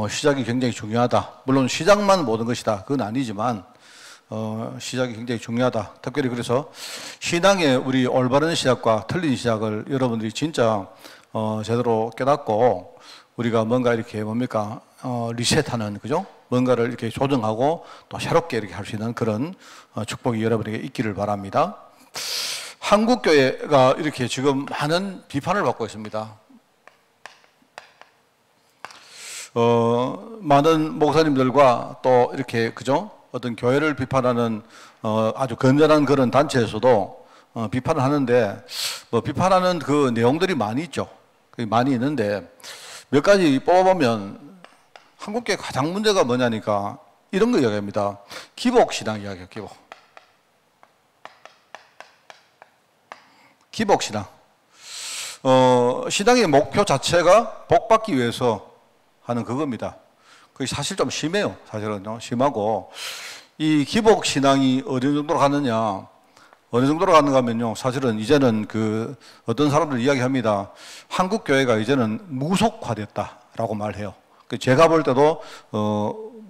시작이 굉장히 중요하다. 물론 시작만 모든 것이다. 그건 아니지만 시작이 굉장히 중요하다. 특별히 그래서 신앙의 우리 올바른 시작과 틀린 시작을 여러분들이 진짜 제대로 깨닫고 우리가 뭔가 이렇게 뭡니까 리셋하는 그죠? 뭔가를 이렇게 조정하고 또 새롭게 이렇게 할 수 있는 그런 축복이 여러분에게 있기를 바랍니다. 한국 교회가 이렇게 지금 많은 비판을 받고 있습니다. 많은 목사님들과 또 이렇게 그죠? 어떤 교회를 비판하는 아주 건전한 그런 단체에서도 비판을 하는데 뭐 비판하는 그 내용들이 많이 있죠. 많이 있는데 몇 가지 뽑아보면 한국교회 가장 문제가 뭐냐니까 이런 거 이야기합니다. 기복신앙 이야기해요. 기복신앙. 신앙의 목표 자체가 복받기 위해서 하는 그겁니다. 그게 사실 좀 심해요. 사실은요. 심하고 이 기복신앙이 어느 정도로 가느냐 어느 정도로 가는가 하면요. 사실은 이제는 그 어떤 사람들 이야기합니다. 한국 교회가 이제는 무속화됐다라고 말해요. 제가 볼 때도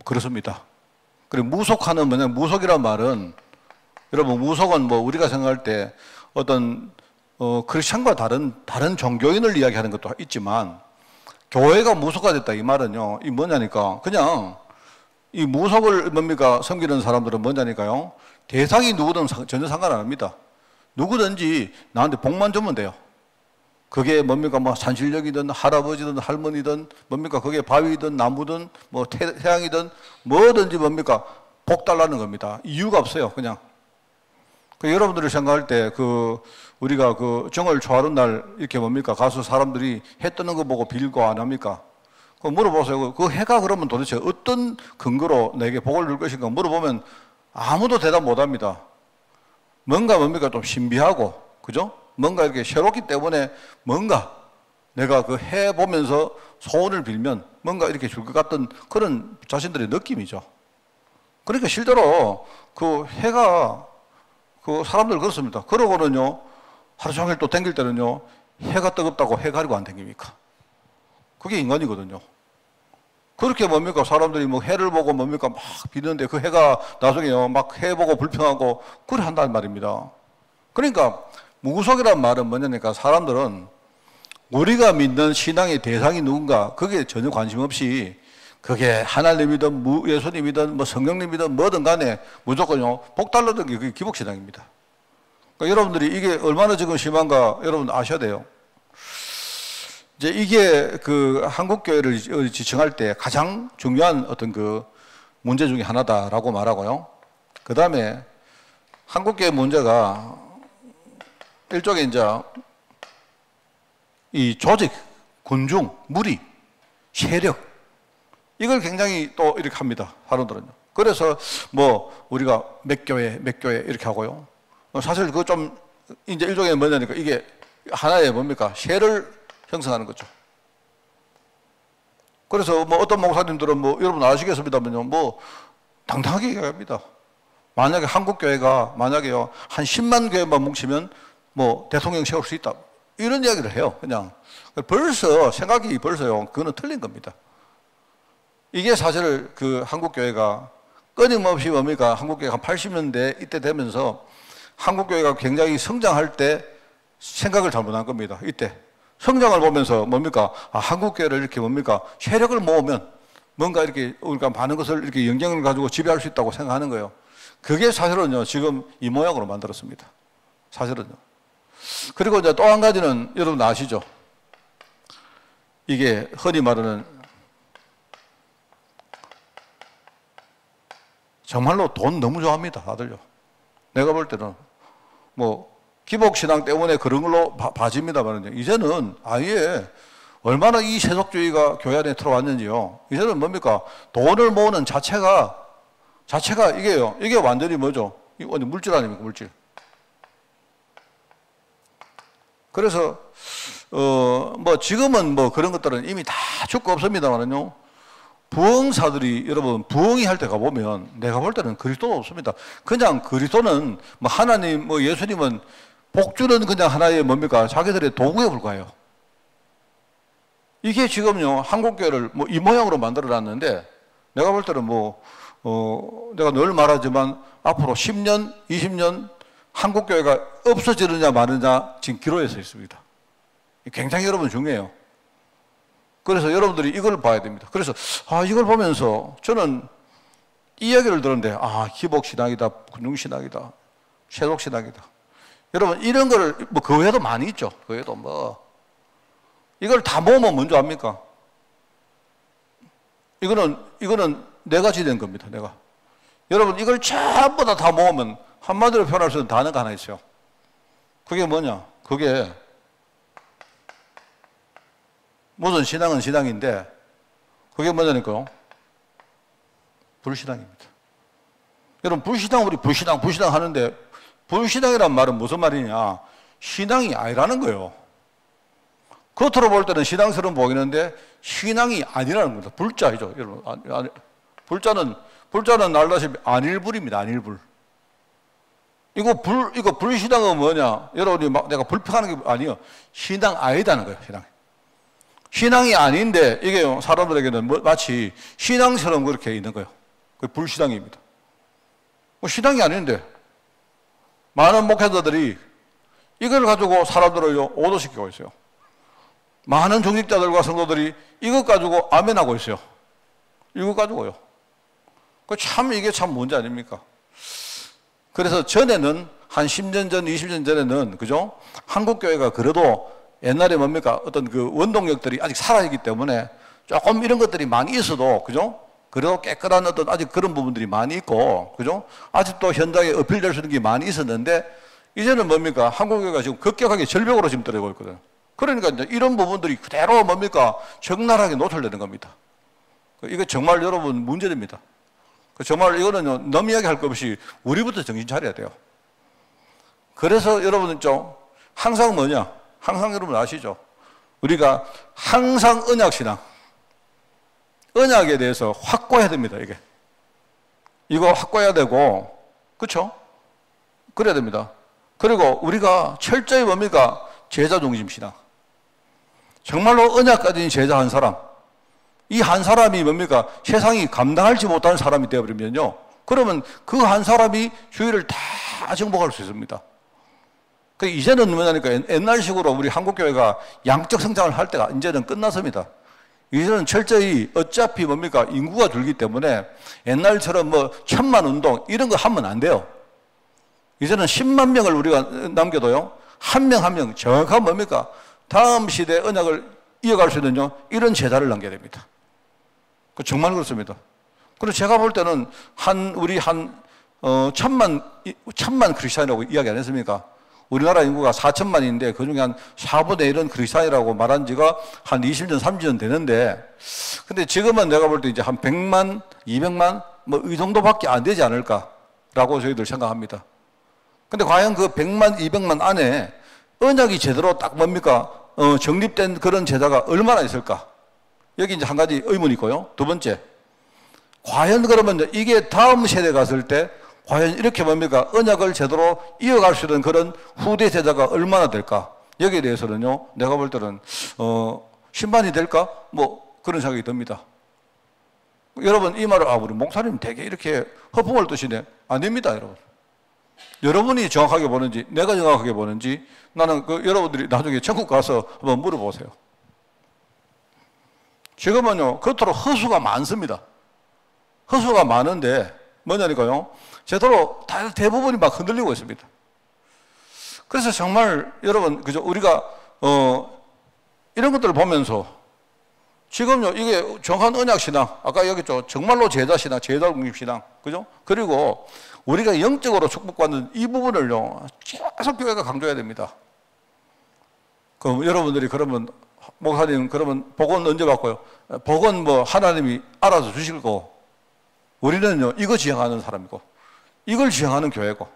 그렇습니다. 그리고 무속화는 뭐냐? 무속이란 말은 여러분 무속은 뭐 우리가 생각할 때 어떤 크리스천과 다른 종교인을 이야기하는 것도 있지만 교회가 무속화됐다 이 말은요. 이 뭐냐니까 그냥 이 무속을 뭡니까 섬기는 사람들은 뭐냐니까요. 대상이 누구든 전혀 상관 안 합니다. 누구든지 나한테 복만 주면 돼요. 그게 뭡니까 뭐 산신령이든 할아버지든 할머니든 뭡니까 그게 바위든 나무든 뭐 태양이든 뭐든지 뭡니까 복 달라는 겁니다. 이유가 없어요. 그냥 여러분들이 생각할 때 우리가 정월 초하루 날 이렇게 뭡니까 가서 사람들이 해 뜨는 거 보고 빌고 안 합니까? 물어보세요. 그 해가 그러면 도대체 어떤 근거로 내게 복을 줄 것인가 물어보면 아무도 대답 못 합니다. 뭡니까 좀 신비하고 그죠? 뭔가 이렇게 새롭기 때문에 뭔가 내가 그 해 보면서 소원을 빌면 뭔가 이렇게 줄 것 같은 그런 자신들의 느낌이죠. 그러니까 실제로 그 해가 사람들 그렇습니다. 그러고는요, 하루 종일 또 댕길 때는요, 해가 뜨겁다고 해 가리고 안 댕깁니까? 그게 인간이거든요. 그렇게 뭡니까? 사람들이 뭐 해를 보고 뭡니까? 막 비는데 그 해가 나중에요, 막 해 보고 불평하고 그래 한다는 말입니다. 그러니까 무속이란 말은 뭐냐니까 사람들은 우리가 믿는 신앙의 대상이 누군가 그게 전혀 관심 없이 그게 하나님이든 예수님이든 뭐 성령님이든 뭐든 간에 무조건요 복 달라는 게 그게 기복신앙입니다. 그러니까 여러분들이 이게 얼마나 지금 심한가 여러분 아셔야 돼요. 이제 이게 한국 교회를 지칭할 때 가장 중요한 어떤 문제 중에 하나다라고 말하고요. 그 다음에 한국 교회 문제가 일종의 이제 이 조직, 군중, 무리, 세력 이걸 굉장히 또 이렇게 합니다. 사람들은요. 그래서 뭐 우리가 몇 교회 이렇게 하고요. 사실 그거 좀 이제 일종의 뭐냐니까 이게 하나의 뭡니까 세를 형성하는 거죠. 그래서 뭐 어떤 목사님들은 뭐 여러분 아시겠습니다만요. 뭐 당당하게 얘기합니다. 만약에 한국 교회가 만약에요 한 10만 교회만 뭉치면 뭐 대통령 세울 수 있다. 이런 이야기를 해요. 그냥 벌써 생각이 벌써요. 그거는 틀린 겁니다. 이게 사실 한국 교회가 끊임없이 뭡니까 한국 교회가 한 80년대 이때 되면서 한국 교회가 굉장히 성장할 때 생각을 잘못한 겁니다. 이때 성장을 보면서 뭡니까 한국 교회를 이렇게 뭡니까 세력을 모으면 뭔가 이렇게 우리가 많은 것을 이렇게 영향을 가지고 지배할 수 있다고 생각하는 거예요. 그게 사실은요 지금 이 모양으로 만들었습니다. 사실은요. 그리고 이제 또 한 가지는 여러분 아시죠? 이게 흔히 말하는 정말로 돈 너무 좋아합니다. 다들요. 내가 볼 때는 뭐 기복신앙 때문에 그런 걸로 봐집니다만요. 이제는 아예 얼마나 이 세속주의가 교회 안에 들어왔는지요. 이제는 뭡니까 돈을 모으는 자체가 이게요. 이게 완전히 뭐죠? 물질 아닙니까 물질. 그래서 뭐 지금은 뭐 그런 것들은 이미 다 죽고 없습니다만요. 부흥사들이 여러분 부흥이 할 때 가보면 내가 볼 때는 그리스도가 없습니다. 그냥 그리스도는 뭐 하나님 뭐 예수님은 복주는 그냥 하나의 뭡니까 자기들의 도구에 불과해요. 이게 지금요, 한국교회를 뭐 이 모양으로 만들어 놨는데, 내가 볼 때는 내가 늘 말하지만 앞으로 10년, 20년 한국교회가 없어지느냐 마느냐 지금 기로에 서 있습니다. 굉장히 여러분 중요해요. 그래서 여러분들이 이걸 봐야 됩니다. 그래서, 이걸 보면서 저는 이 이야기를 들었는데, 기복신앙이다, 군중신앙이다, 세속신앙이다. 여러분, 이런 거를, 그 외에도 많이 있죠. 그 외에도 이걸 다 모으면 뭔지 압니까? 이거는 내가 지된 겁니다, 내가. 여러분, 이걸 전부 다 모으면 한마디로 표현할 수 있는 단어가 하나 있어요. 그게 뭐냐? 그게, 무슨 신앙은 신앙인데, 그게 뭐냐니까요? 불신앙입니다. 여러분, 우리 불신앙 하는데, 불신앙이란 말은 무슨 말이냐? 신앙이 아니라는 거예요. 겉으로 볼 때는 신앙스러운 보이는데 신앙이 아니라는 겁니다. 불자이죠, 여러분. 불자는 알다시피 안일불입니다. 안일불. 이거 불신앙은 뭐냐? 여러분이 내가 불평하는 게 아니에요. 신앙 아니다는 거예요. 신앙이 아닌데 이게 사람들에게는 마치 신앙처럼 그렇게 있는 거예요. 그게 불신앙입니다. 신앙이 아닌데 많은 목회자들이 이걸 가지고 사람들을 오도시키고 있어요. 많은 종직자들과 성도들이 이것 가지고 아멘하고 있어요. 이것 가지고요. 이게 참 문제 아닙니까? 그래서 전에는 한 10년 전, 20년 전에는, 그죠? 한국교회가 그래도 옛날에 뭡니까? 어떤 그 원동력들이 아직 살아있기 때문에 조금 이런 것들이 많이 있어도, 그죠? 그래도 깨끗한 어떤 아직 그런 부분들이 많이 있고, 그죠? 아직도 현장에 어필될 수 있는 게 많이 있었는데, 이제는 뭡니까? 한국교회가 지금 급격하게 절벽으로 지금 떨어지고 있거든요. 그러니까 이제 이런 부분들이 그대로 뭡니까? 적나라하게 노출되는 겁니다. 이거 정말 여러분 문제됩니다. 정말 이거는 너무 이야기할 것 없이 우리부터 정신 차려야 돼요. 그래서 여러분은 항상 뭐냐? 항상 여러분 아시죠? 우리가 항상 언약신앙, 언약에 대해서 확고해야 됩니다, 이게. 이거 확고해야 되고, 그렇죠? 그래야 됩니다. 그리고 우리가 철저히 뭡니까? 제자 중심 신앙. 정말로 언약 가진 제자 한 사람, 이 한 사람이 뭡니까? 세상이 감당하지 못하는 사람이 되어버리면요, 그러면 그 한 사람이 주의를 다 정복할 수 있습니다. 이제는 뭐냐니까, 옛날식으로 우리 한국교회가 양적 성장을 할 때가 이제는 끝났습니다. 이제는 철저히 어차피 뭡니까? 인구가 줄기 때문에 옛날처럼 1000만 운동 이런 거 하면 안 돼요. 이제는 10만 명을 우리가 남겨도요, 한 명 한 명 정확한 뭡니까? 다음 시대 언약을 이어갈 수 있는 이런 제자를 남겨야 됩니다. 정말 그렇습니다. 그리고 제가 볼 때는 우리 천만 크리스찬이라고 이야기 안 했습니까? 우리나라 인구가 4천만인데 그 중에 한 4분의 1은 크리스찬이라고 말한 지가 한 20년, 30년 되는데, 근데 지금은 내가 볼 때 이제 한 100만, 200만, 이 정도밖에 안 되지 않을까라고 저희들 생각합니다. 근데 과연 그 100만, 200만 안에 언약이 제대로 딱 뭡니까? 정립된 그런 제자가 얼마나 있을까? 여기 이제 한 가지 의문이 있고요. 두 번째, 과연 그러면 이게 다음 세대 갔을 때 과연 이렇게 뭡니까? 언약을 제대로 이어갈 수 있는 그런 후대 제자가 얼마나 될까? 여기에 대해서는요, 내가 볼 때는, 심판이 될까? 그런 생각이 듭니다. 여러분, 이 말을, 우리 목사님 되게 이렇게 허풍을 뜨시네. 아닙니다, 여러분. 여러분이 정확하게 보는지, 내가 정확하게 보는지, 나는 여러분들이 나중에 천국 가서 한번 물어보세요. 지금은요, 겉으로 허수가 많습니다. 허수가 많은데, 뭐냐니까요, 제대로 대부분이 막 흔들리고 있습니다. 그래서 정말 여러분, 그죠? 우리가, 이런 것들을 보면서, 지금요, 이게 정한 언약신앙, 아까 여기 있죠? 정말로 제자신앙, 제자국립신앙, 그죠? 그리고 우리가 영적으로 축복받는 이 부분을요, 계속 교회가 강조해야 됩니다. 그럼 여러분들이 그러면, 목사님, 그러면 복은 언제 받고요? 복은 하나님이 알아서 주실 거고, 우리는요, 이거 지향하는 사람이고, 이걸 지향하는 교회고,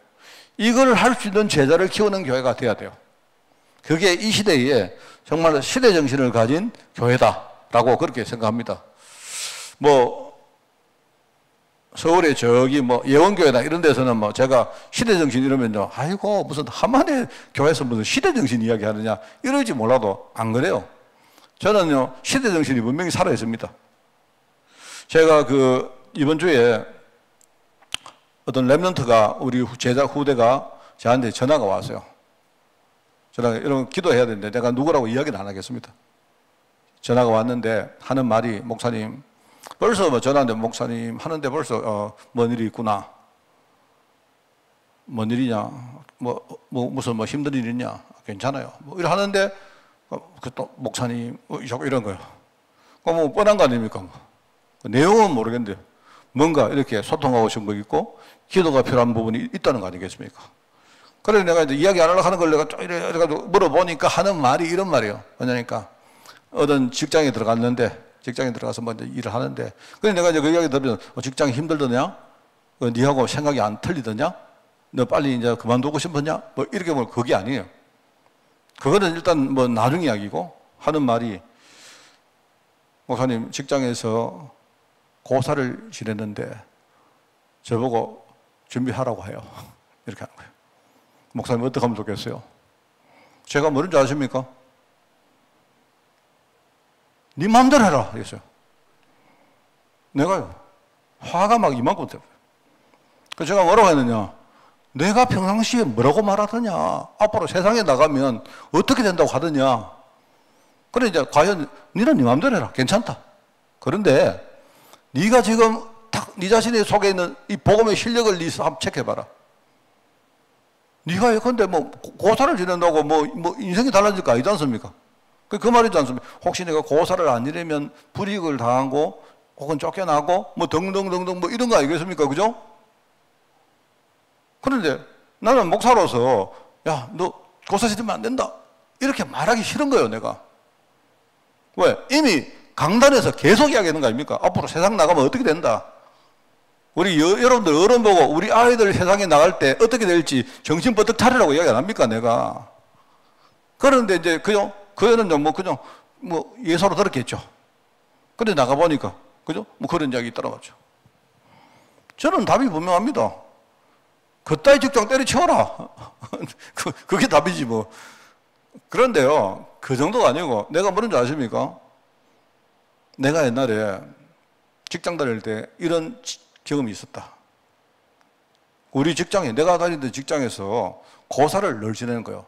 이걸 할 수 있는 제자를 키우는 교회가 돼야 돼요. 그게 이 시대에 정말 시대 정신을 가진 교회다라고 그렇게 생각합니다. 서울에 저기 예원교회나 이런 데서는 제가 시대 정신 이러면요, 아이고, 무슨 하만의 교회에서 무슨 시대 정신 이야기 하느냐, 이러지 몰라도 안 그래요. 저는요, 시대 정신이 분명히 살아있습니다. 제가 이번 주에 어떤 랩런트가 우리 제자 후대가 저한테 전화가 왔어요. 전화가 이런 기도해야 되는데 내가 누구라고 이야기는 안 하겠습니다. 전화가 왔는데 하는 말이 목사님 벌써 뭐 전화하는데 목사님 하는데 벌써 뭔 일이 있구나. 뭔 일이냐? 무슨 힘든 일 있냐? 괜찮아요. 이래 하는데 또 목사님 자꾸 이런 거예요. 뭐 뻔한 거 아닙니까? 내용은 모르겠는데 뭔가 이렇게 소통하고 싶은 거 있고 기도가 필요한 부분이 있다는 거 아니겠습니까? 그래서 내가 이제 이야기 안 하려고 하는 걸 내가 이래가지고 물어보니까 하는 말이 이런 말이에요. 뭐냐니까 어떤 직장에 들어갔는데 직장에 들어가서 먼저 일을 하는데 그래서 내가 이제 그 이야기 들으면 직장이 힘들더냐? 니하고 생각이 안 틀리더냐? 너 빨리 이제 그만두고 싶었냐? 이렇게 보면 그게 아니에요. 그거는 일단 나중 이야기고 하는 말이 목사님 직장에서 고사를 지냈는데 저보고 준비하라고 해요. 이렇게 하는 거예요. 목사님 어떻게 하면 좋겠어요? 제가 뭐라는 줄 아십니까? 네 마음대로 해라 그랬어요. 내가요 화가 막 이만큼 들어요. 그래서 제가 뭐라고 했느냐, 내가 평상시에 뭐라고 말하더냐, 앞으로 세상에 나가면 어떻게 된다고 하더냐. 그래 이제 과연 너는 네 마음대로 해라, 괜찮다. 그런데 네가 지금 딱 네 자신의 속에 있는 이 복음의 실력을 네 한번 체크해봐라. 네가 예컨대 고사를 지낸다고 인생이 달라질 거 아니지 않습니까? 그 말이지 않습니까? 혹시 내가 고사를 안 지내면 불이익을 당하고 혹은 쫓겨나고 등등등등 이런 거 아니겠습니까? 그죠? 그런데 나는 목사로서 야, 너 고사 지내면 안 된다 이렇게 말하기 싫은 거예요, 내가. 왜? 이미 강단에서 계속 이야기하는 거 아닙니까? 앞으로 세상 나가면 어떻게 된다. 우리 여러분들 어른 보고 우리 아이들 세상에 나갈 때 어떻게 될지 정신 버뜩 차리라고 이야기 안 합니까, 내가? 그런데 이제 그냥 예사로 들었겠죠. 근데 나가보니까, 그죠? 그런 이야기 있더라고요. 저는 답이 분명합니다. 그따위 직장 때려치워라. 그게 답이지 뭐. 그런데요, 그 정도가 아니고, 내가 뭐라는 줄 아십니까? 내가 옛날에 직장 다닐 때 이런 경험이 있었다. 우리 직장에, 내가 다니던 직장에서 고사를 늘 지내는 거예요.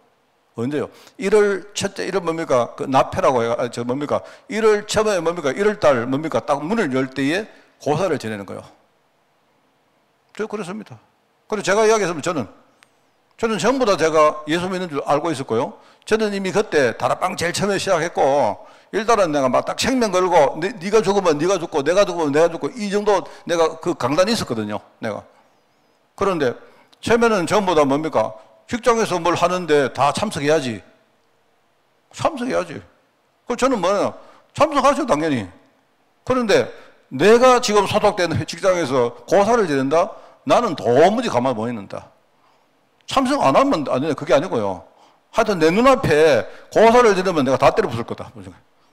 언제요? 1월 첫째, 1월 뭡니까? 나페라고 해요. 1월 처음에 1월 달 딱 문을 열 때에 고사를 지내는 거예요. 저 그렇습니다. 그리고 제가 이야기했으면 저는 전부 다 제가 예수 믿는 줄 알고 있었고요. 저는 이미 그때 다락방 제일 처음에 시작했고, 일단은 내가 막 딱 생명 걸고, 네가 죽으면 네가 죽고, 내가 죽으면 내가 죽고, 이 정도 내가 그 강단이 있었거든요, 내가. 그런데 처음에는 전부 다 직장에서 뭘 하는데 다 참석해야지. 참석해야지. 그 저는 참석하죠, 당연히. 그런데 내가 지금 소속된 직장에서 고사를 지낸다? 나는 도무지 가만히 못 있는다. 참석 안 하면 안 돼. 그게 아니고요. 하여튼 내 눈앞에 고사를 지르면 내가 다 때려 부술 거다.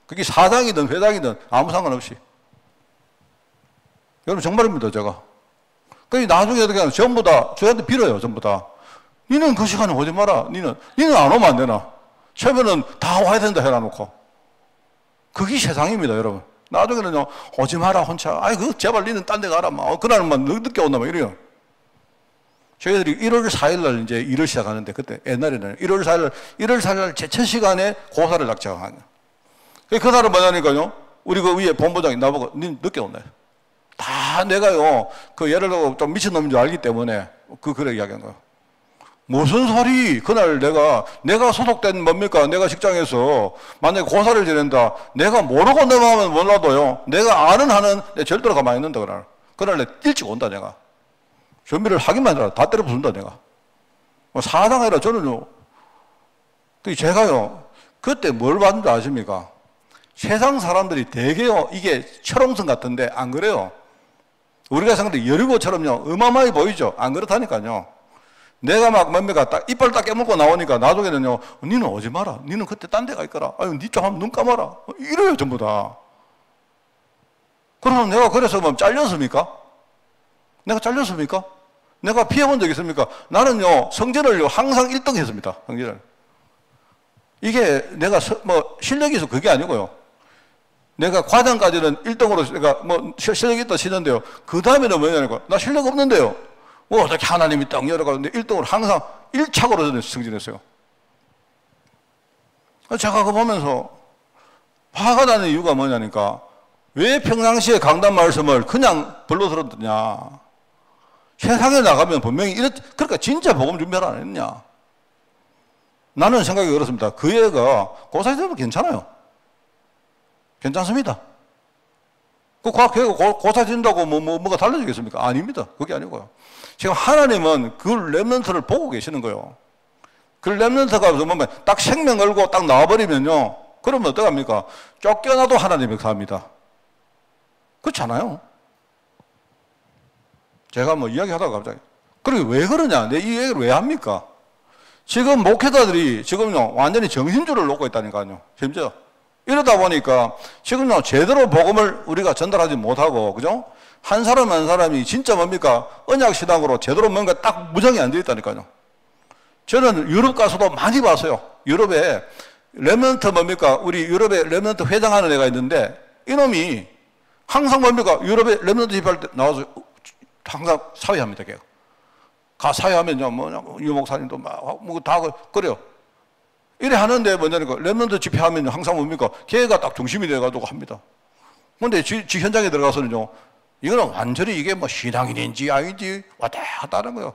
그게 사장이든 회장이든 아무 상관없이. 여러분 정말입니다, 제가. 그러니까 나중에 어떻게 하면 전부 다 저한테 빌어요, 전부 다. 니는 그 시간에 오지 마라. 니는 안 오면 안 되나? 처음에는 다 와야 된다 해놔놓고. 그게 세상입니다, 여러분. 나중에는요, 오지 마라, 혼자. 제발 니는 딴 데 가라. 그날만 늦게 온다, 이래요. 저희들이 1월 4일날 이제 일을 시작하는데, 그때 옛날에는 1월 4일날 제첫 시간에 고사를 낙장하는. 그날은 뭐냐니까요, 우리 그 위에 본부장이 나보고, 니 늦게 온다. 다 내가요, 예를 들어 좀 미친놈인 줄 알기 때문에, 그래 이야기한 거예요. 무슨 소리? 그날 내가 소속된 내가 직장에서 만약에 고사를 지낸다. 내가 모르고 넘어가면 몰라도요. 내가 아는 한은 절대로 가만히 있는다, 그날. 그날 일찍 온다, 내가. 준비를 하기만 해라. 다 때려 부순다, 내가. 사장이라 저는요. 제가요. 그때 뭘 받는 줄 아십니까? 세상 사람들이 되게요. 이게 철옹성 같은데 안 그래요. 우리가 생각할 여리고처럼요. 어마어마하게 보이죠? 안 그렇다니까요. 내가 딱 이빨 딱 깨물고 나오니까 나중에는요, 니는 오지 마라. 니는 그때 딴 데 가 있거라. 니 좀 한번 눈 감아라. 이래요, 전부 다. 그러면 내가 그래서 잘렸습니까? 내가 잘렸습니까? 내가 피해본 적 있습니까? 나는요, 성적을요, 항상 1등 했습니다. 성적을. 이게 내가 실력이 있어 그게 아니고요. 내가 과정까지는 1등으로 내가 뭐 실력이 있다 치는데요. 그 다음에는 뭐냐니까 나 실력 없는데요. 뭐 어떻게 하나님이 딱 열어가는데 1등으로 항상 1착으로 저는 승진했어요. 제가 그거 보면서 화가 나는 이유가 뭐냐니까 왜 평상시에 강단 말씀을 그냥 불러 들었느냐. 세상에 나가면 분명히 그러니까 진짜 복음 준비를 안 했냐. 나는 생각이 그렇습니다. 그 애가 고사에 되면 괜찮아요. 괜찮습니다. 그 고사에 된다고 뭐가 달라지겠습니까? 아닙니다. 그게 아니고요. 지금 하나님은 그 렘넌트를 보고 계시는 거예요. 그 렘넌트가 보면 딱 생명 걸고 딱 나와버리면요. 그러면 어떡합니까? 쫓겨나도 하나님 역사합니다. 그렇잖아요. 제가 뭐 이야기하다가 갑자기 그러게 왜 그러냐? 내 이 얘기를 왜 합니까? 지금 목회자들이 지금요 완전히 정신줄을 놓고 있다니까요. 심지어 이러다 보니까 지금요 제대로 복음을 우리가 전달하지 못하고 그죠? 한 사람 한 사람이 진짜 뭡니까? 언약 신앙으로 제대로 뭔가 딱 무장이 안 되어 있다니까요. 저는 유럽 가서도 많이 봤어요. 유럽에 렘넌트 뭡니까? 우리 유럽에 렘넌트 회장하는 애가 있는데 이놈이 항상 뭡니까? 유럽에 렘넌트 집회할 때 나와서 항상 사회합니다. 걔가. 사회하면요, 뭐냐, 유목사님도 막, 뭐 다 그래요. 이래 하는데 뭐냐니까, 렘넌트 집회하면 항상 뭡니까? 걔가 딱 중심이 돼가지고 합니다. 근데 지 현장에 들어가서는요, 이거는 완전히 이게 뭐 신앙인인지 아닌지 왔다 갔다 하는 거예요.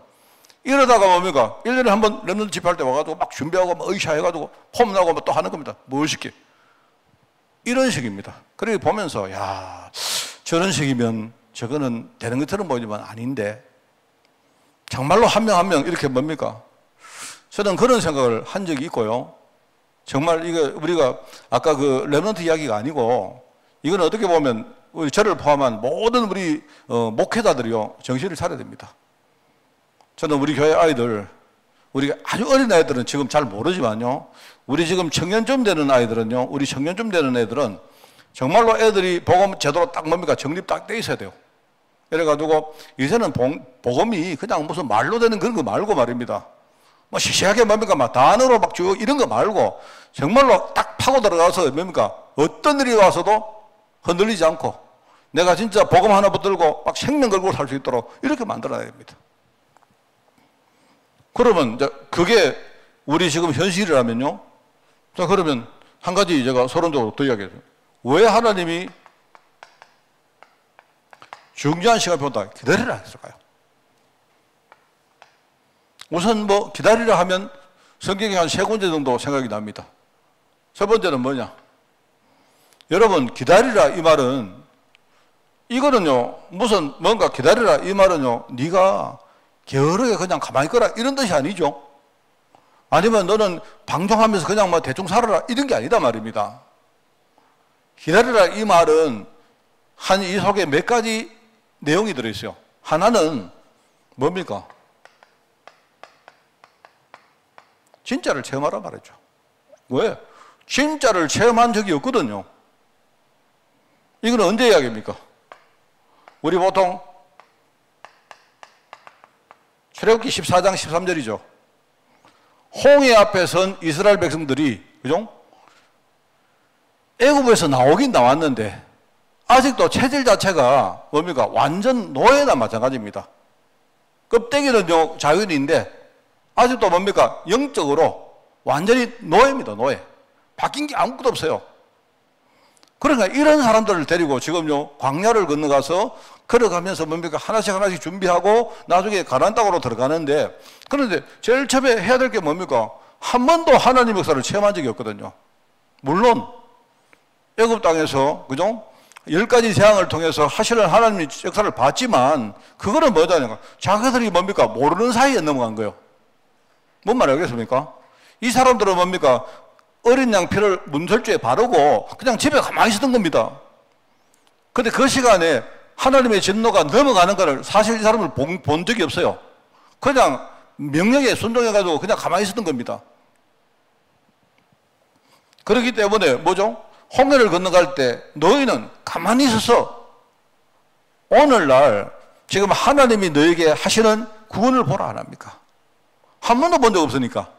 이러다가 뭡니까? 1년에 한 번 렘넌트 집회할 때 와가지고 막 준비하고 막 의샤 해가지고 폼나고 또 하는 겁니다. 무엇이게? 이런 식입니다. 그렇게 보면서, 야, 저런 식이면 저거는 되는 것처럼 보이지만 아닌데, 정말로 한 명 한 명 이렇게 뭡니까? 저는 그런 생각을 한 적이 있고요. 정말 이거 우리가 아까 그 렘넌트 이야기가 아니고, 이건 어떻게 보면 우리 저를 포함한 모든 우리 목회자들이요, 정신을 차려야 됩니다. 저는 우리 교회 아이들, 우리가 아주 어린 아이들은 지금 잘 모르지만요, 우리 지금 청년쯤 되는 아이들은요, 우리 청년쯤 되는 애들은 정말로 애들이 복음 제대로 딱 뭡니까? 정립 딱 돼 있어야 돼요. 그래가지고 요새는 복음이 그냥 무슨 말로 되는 그런 거 말고 말입니다. 뭐 시시하게 뭡니까? 막 단어로 막 쭉 이런 거 말고 정말로 딱 파고 들어가서 뭡니까? 어떤 일이 와서도 흔들리지 않고 내가 진짜 복음 하나 붙들고 막 생명 걸고 살 수 있도록 이렇게 만들어야 됩니다. 그러면 이제 그게 우리 지금 현실이라면요. 자, 그러면 한 가지 제가 서론적으로 더 이야기해요. 왜 하나님이 중요한 시간을 본다 기다리라 했을까요? 우선 뭐 기다리라 하면 성경에 한 3군데 정도 생각이 납니다. 첫 번째는 뭐냐? 여러분, 기다리라 이 말은 이거는요, 무슨 뭔가 기다리라 이 말은요, 네가 게으르게 그냥 가만히 있거라 이런 뜻이 아니죠. 아니면 너는 방종하면서 그냥 뭐 대충 살아라 이런 게 아니다 말입니다. 기다리라 이 말은 한 이 속에 몇 가지 내용이 들어있어요. 하나는 뭡니까? 진짜를 체험하라 말했죠. 왜? 진짜를 체험한 적이 없거든요. 이건 언제 이야기입니까? 우리 보통 출애굽기 14장 13절이죠. 홍해 앞에 선 이스라엘 백성들이, 그죠? 애굽에서 나오긴 나왔는데 아직도 체질 자체가 뭡니까? 완전 노예나 마찬가지입니다. 껍데기는 자연인데 아직도 뭡니까? 영적으로 완전히 노예입니다. 노예. 바뀐 게 아무것도 없어요. 그러니까 이런 사람들을 데리고 지금요 광야를 건너가서 걸어가면서 뭡니까? 하나씩 하나씩 준비하고 나중에 가나안 땅으로 들어가는데, 그런데 제일 처음에 해야 될 게 뭡니까? 한 번도 하나님 역사를 체험한 적이 없거든요. 물론 애굽 땅에서, 그죠? 10가지 재앙을 통해서 하시는 하나님의 역사를 봤지만 그거는 뭐냐니까 자기들이 뭡니까? 모르는 사이에 넘어간 거예요. 뭔 말이 알겠습니까? 이 사람들은 뭡니까? 어린 양 피를 문설주에 바르고 그냥 집에 가만히 있었던 겁니다. 근데 그 시간에 하나님의 진노가 넘어가는 것을 사실 이 사람을 본 적이 없어요. 그냥 명령에 순종해가지고 그냥 가만히 있었던 겁니다. 그렇기 때문에 뭐죠? 홍해를 건너갈 때 너희는 가만히 있어서 오늘날 지금 하나님이 너에게 하시는 구원을 보라 안 합니까? 한 번도 본 적 없으니까.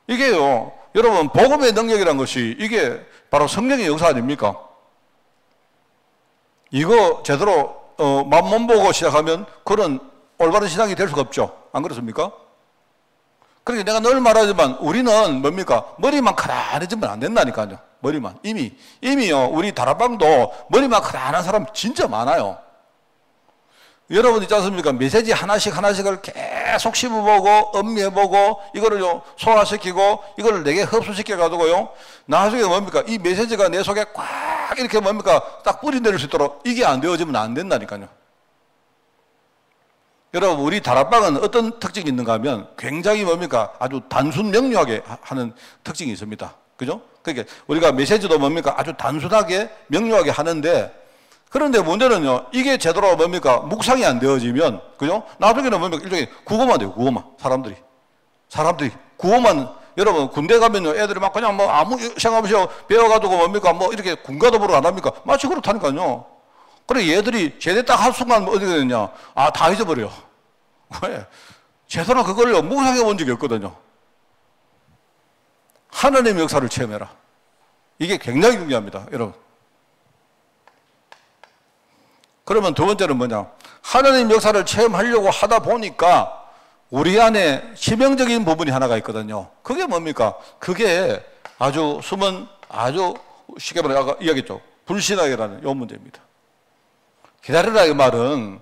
이게요, 여러분, 복음의 능력이라는 것이 이게 바로 성령의 역사 아닙니까? 이거 제대로 맘몸 보고 시작하면 그런 올바른 신앙이 될 수가 없죠. 안 그렇습니까? 그러니까 내가 늘 말하지만 우리는 뭡니까? 머리만 가라앉으면 안 된다니까요. 머리만. 이미요, 우리 다락방도 머리만 가라앉은 사람 진짜 많아요. 여러분 있지 않습니까? 메시지 하나씩을 계속 씹어보고 음미해보고 이거를 소화시키고 이거를 내게 흡수시켜가지고요, 나중에 뭡니까? 이 메시지가 내 속에 꽉 이렇게 뭡니까? 딱 뿌리내릴 수 있도록 이게 안 되어지면 안 된다니까요. 여러분, 우리 다락방은 어떤 특징이 있는가 하면 굉장히 뭡니까? 아주 단순 명료하게 하는 특징이 있습니다. 그죠? 그러니까 우리가 메시지도 뭡니까? 아주 단순하게 명료하게 하는데, 그런데 문제는요, 이게 제대로 뭡니까? 묵상이 안 되어지면, 그죠? 나중에는 뭡니까? 일종의 국어만 돼요, 국어만. 사람들이. 국어만, 여러분, 군대 가면요, 애들이 막 그냥 뭐 아무 생각 없이 배워가지고 뭡니까? 뭐 이렇게 군가도보로 안 합니까? 마치 그렇다니까요. 그래, 얘들이 제대 딱 한 순간 어떻게 되느냐? 아, 다 잊어버려요. 왜? 제대로 그걸 묵상해 본 적이 없거든요. 하나님의 역사를 체험해라. 이게 굉장히 중요합니다, 여러분. 그러면 두 번째는 뭐냐? 하나님 역사를 체험하려고 하다 보니까 우리 안에 치명적인 부분이 하나가 있거든요. 그게 뭡니까? 그게 아주 숨은, 아주 쉽게 말해 아까 이야기했죠. 불신앙이라는 이 문제입니다. 기다리라 이 말은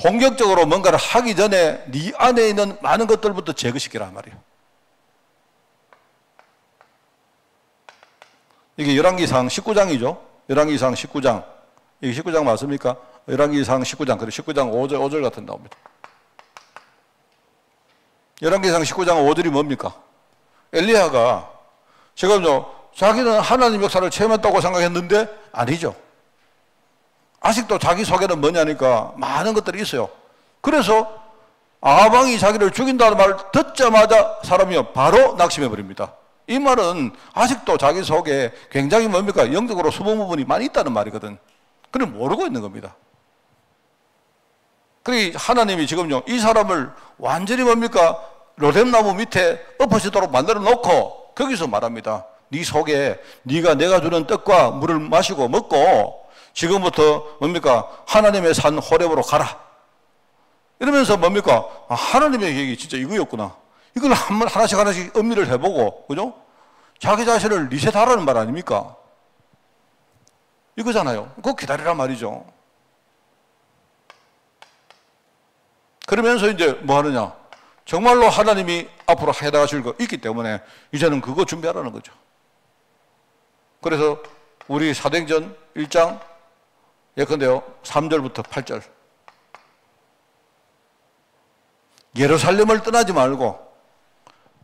본격적으로 뭔가를 하기 전에 네 안에 있는 많은 것들부터 제거시키라 말이에요. 이게 열왕기상 19장이죠. 열왕기상 19장. 이게 19장 맞습니까? 열왕기상 19장, 그리고 19장 5절 같은 나옵니다. 열왕기상 19장 5절이 뭡니까? 엘리야가 지금요, 자기는 하나님 역사를 체험했다고 생각했는데 아니죠. 아직도 자기 속에는 뭐냐니까 많은 것들이 있어요. 그래서 아방이 자기를 죽인다는 말을 듣자마자 사람이 바로 낙심해 버립니다. 이 말은 아직도 자기 속에 굉장히 뭡니까? 영적으로 숨은 부분이 많이 있다는 말이거든. 그걸 모르고 있는 겁니다. 그러니 하나님이 지금요, 이 사람을 완전히 뭡니까? 로뎀나무 밑에 엎어지도록 만들어 놓고 거기서 말합니다. 네 속에 네가 내가 주는 떡과 물을 마시고 먹고 지금부터 뭡니까? 하나님의 산 호렙으로 가라. 이러면서 뭡니까? 아, 하나님의 계획이 진짜 이거였구나. 이걸 하나씩 음미를 해보고, 그죠? 자기 자신을 리셋하라는 말 아닙니까? 이거잖아요. 그거 기다리란 말이죠. 그러면서 이제 뭐 하느냐? 정말로 하나님이 앞으로 해나가실 거 있기 때문에 이제는 그거 준비하라는 거죠. 그래서 우리 사도행전 1장 예컨대요 3절부터 8절, 예루살렘을 떠나지 말고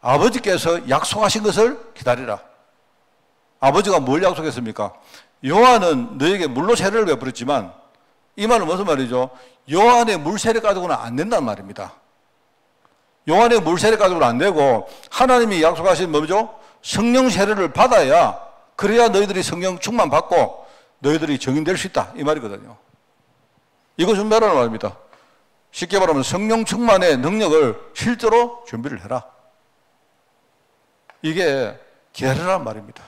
아버지께서 약속하신 것을 기다리라. 아버지가 뭘 약속했습니까? 요한은 너에게 물로 세례를 베풀었지만, 이 말은 무슨 말이죠? 요한의 물 세례 가지고는 안 된다는 말입니다. 요한의 물 세례 가지고는 안 되고 하나님이 약속하신 뭐죠? 성령 세례를 받아야, 그래야 너희들이 성령 충만 받고 너희들이 증인될 수 있다, 이 말이거든요. 이거 준비하라는 말입니다. 쉽게 말하면 성령 충만의 능력을 실제로 준비를 해라. 이게 기다리라는 말입니다.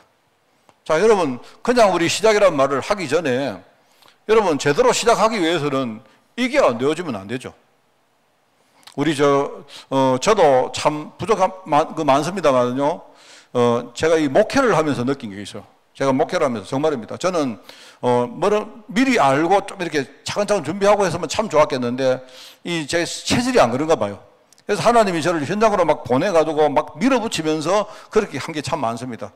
자, 여러분, 그냥 우리 시작이라는 말을 하기 전에 여러분 제대로 시작하기 위해서는 이게 안 되어지면 안 되죠. 우리 저도 참 부족한 많습니다만요. 제가 이 목회를 하면서 느낀 게 있어요. 제가 목회를 하면서 정말입니다. 저는 뭐를 미리 알고 좀 이렇게 차근차근 준비하고 했으면 참 좋았겠는데 이 제 체질이 안 그런가 봐요. 그래서 하나님이 저를 현장으로 막 보내가지고 막 밀어붙이면서 그렇게 한 게 참 많습니다.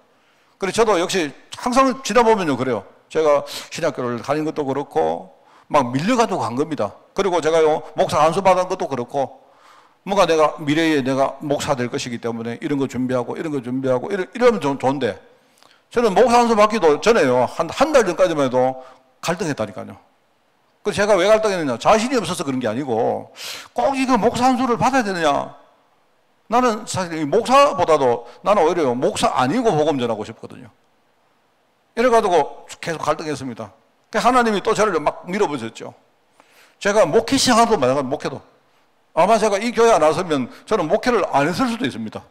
그래서 저도 역시 항상 지나보면요 그래요. 제가 신학교를 다닌 것도 그렇고 막 밀려가지고 간 겁니다. 그리고 제가요 목사 안수 받은 것도 그렇고, 뭔가 내가 미래에 내가 목사 될 것이기 때문에 이런 거 준비하고 이런 거 준비하고 이러면 좋은데, 저는 목사 안수 받기도 전에요 한 달 전까지만 해도 갈등했다니까요. 그래서 제가 왜 갈등했느냐, 자신이 없어서 그런 게 아니고 꼭 이거 목사 안수를 받아야 되느냐. 나는 사실 목사보다도 나는 오히려 목사 아니고 복음 전하고 싶거든요. 이래가지고 계속 갈등했습니다. 하나님이 또 저를 막 밀어붙였죠. 제가 목회 시작하도 마찬가지, 목회도 아마 제가 이 교회 안 왔으면 저는 목회를 안 했을 수도 있습니다.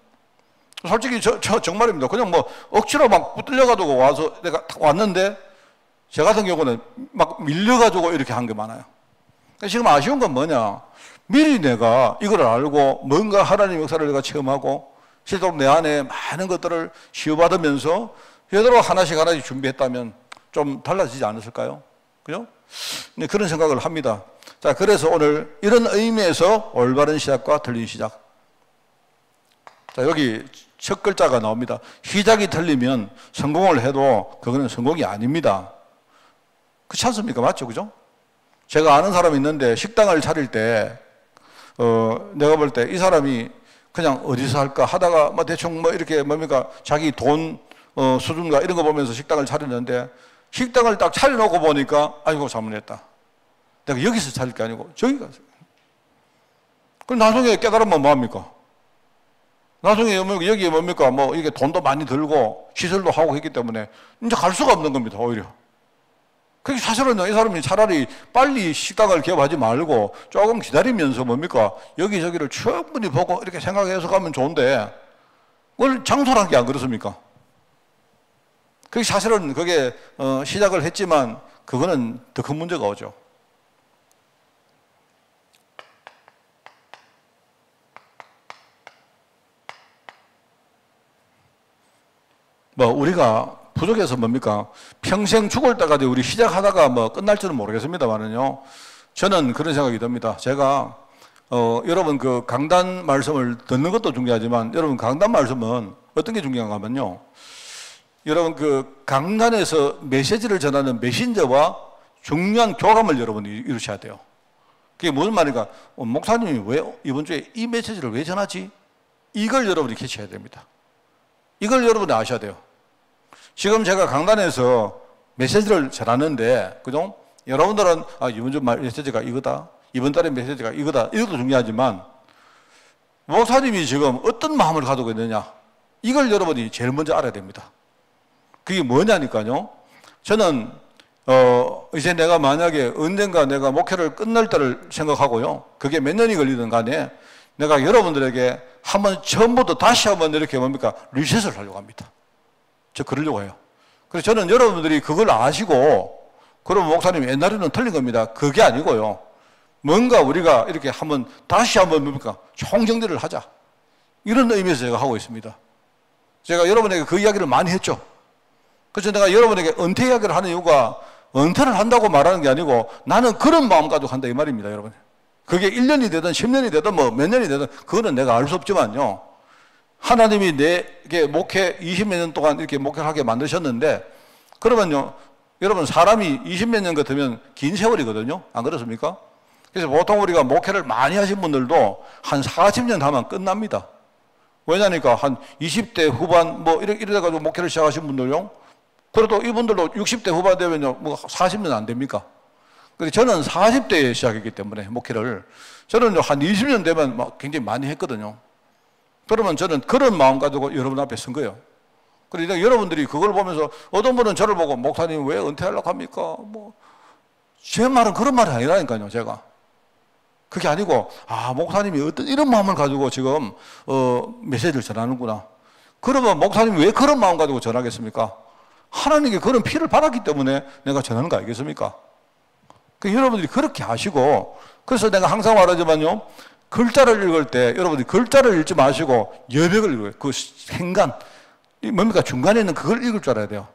솔직히 정말입니다. 그냥 뭐 억지로 막 붙들려가지고 와서 내가 딱 왔는데 제 같은 경우는 막 밀려가지고 이렇게 한 게 많아요. 지금 아쉬운 건 뭐냐? 미리 내가 이걸 알고 뭔가 하나님 역사를 내가 체험하고 실제로 내 안에 많은 것들을 시험받으면서 제대로 하나씩 하나씩 준비했다면 좀 달라지지 않았을까요? 그죠? 네, 그런 생각을 합니다. 자, 그래서 오늘 이런 의미에서 올바른 시작과 틀린 시작. 자, 여기 첫 글자가 나옵니다. 시작이 틀리면 성공을 해도 그거는 성공이 아닙니다. 그렇지 않습니까? 맞죠? 그죠? 제가 아는 사람이 있는데 식당을 차릴 때, 내가 볼 때 이 사람이 그냥 어디서 할까 하다가 뭐 대충 뭐 이렇게 뭡니까? 자기 돈, 수준과 이런 거 보면서 식당을 차렸는데 식당을 딱 차려놓고 보니까 아이고, 잘못했다. 내가 여기서 차릴 게 아니고 저기 가서. 그럼 나중에 깨달으면 뭐합니까? 나중에 여기에 뭡니까? 뭐 이게 돈도 많이 들고 시설도 하고 했기 때문에 이제 갈 수가 없는 겁니다, 오히려. 그게 사실은 이 사람이 차라리 빨리 식당을 개업하지 말고 조금 기다리면서 뭡니까? 여기저기를 충분히 보고 이렇게 생각해서 가면 좋은데 그걸 장소란 게 안 그렇습니까? 그게 사실은 그게 시작을 했지만 그거는 더 큰 문제가 오죠. 뭐 우리가 부족해서 뭡니까? 평생 죽을 때까지 우리 시작하다가 뭐 끝날지는 모르겠습니다만은요. 저는 그런 생각이 듭니다. 제가 여러분 그 강단 말씀을 듣는 것도 중요하지만 여러분 강단 말씀은 어떤 게 중요한가 하면요. 여러분 그 강단에서 메시지를 전하는 메신저와 중요한 교감을 여러분이 이루셔야 돼요. 그게 무슨 말인가? 목사님이 왜 이번 주에 이 메시지를 왜 전하지? 이걸 여러분이 캐치해야 됩니다. 이걸 여러분이 아셔야 돼요. 지금 제가 강단에서 메시지를 전하는데, 그죠? 여러분들은, 이번 주 메시지가 이거다. 이번 달의 메시지가 이거다. 이것도 중요하지만, 목사님이 지금 어떤 마음을 가지고 있느냐. 이걸 여러분이 제일 먼저 알아야 됩니다. 그게 뭐냐니까요. 저는, 이제 내가 만약에 언젠가 내가 목회를 끝날 때를 생각하고요. 그게 몇 년이 걸리든 간에 내가 여러분들에게 한번 처음부터 다시 한번 이렇게 뭡니까? 리셋을 하려고 합니다. 저 그러려고 해요. 그래서 저는 여러분들이 그걸 아시고, 그럼 목사님 옛날에는 틀린 겁니다. 그게 아니고요. 뭔가 우리가 이렇게 한번 다시 한번 뭡니까? 총정리를 하자. 이런 의미에서 제가 하고 있습니다. 제가 여러분에게 그 이야기를 많이 했죠. 그래서 내가 여러분에게 은퇴 이야기를 하는 이유가 은퇴를 한다고 말하는 게 아니고 나는 그런 마음 가지고 한다 이 말입니다, 여러분. 그게 1년이 되든 10년이 되든 뭐 몇 년이 되든 그거는 내가 알 수 없지만요. 하나님이 내게 목회 20몇 년 동안 이렇게 목회를 하게 만드셨는데 그러면요. 여러분 사람이 20몇 년 같으면 긴 세월이거든요. 안 그렇습니까? 그래서 보통 우리가 목회를 많이 하신 분들도 한 40년 하면 끝납니다. 왜냐니까 한 20대 후반 뭐 이래가지고 목회를 시작하신 분들요. 그래도 이분들도 60대 후반 되면요. 뭐 40년 안 됩니까? 근데 저는 40대에 시작했기 때문에 목회를 저는 한 20년 되면 막 굉장히 많이 했거든요. 그러면 저는 그런 마음 가지고 여러분 앞에 선 거예요. 그러니까 여러분들이 그걸 보면서 어떤 분은 저를 보고 목사님 왜 은퇴하려고 합니까? 뭐 제 말은 그런 말이 아니라니까요. 제가 그게 아니고 목사님이 어떤 이런 마음을 가지고 지금 메시지를 전하는구나. 그러면 목사님이 왜 그런 마음 가지고 전하겠습니까? 하나님께 그런 피를 받았기 때문에 내가 전하는 거 아니겠습니까? 그러니까 여러분들이 그렇게 아시고 그래서 내가 항상 말하지만요. 글자를 읽을 때 여러분들이 글자를 읽지 마시고 여백을 읽어요. 그 행간 뭡니까? 중간에 있는 그걸 읽을 줄 알아야 돼요.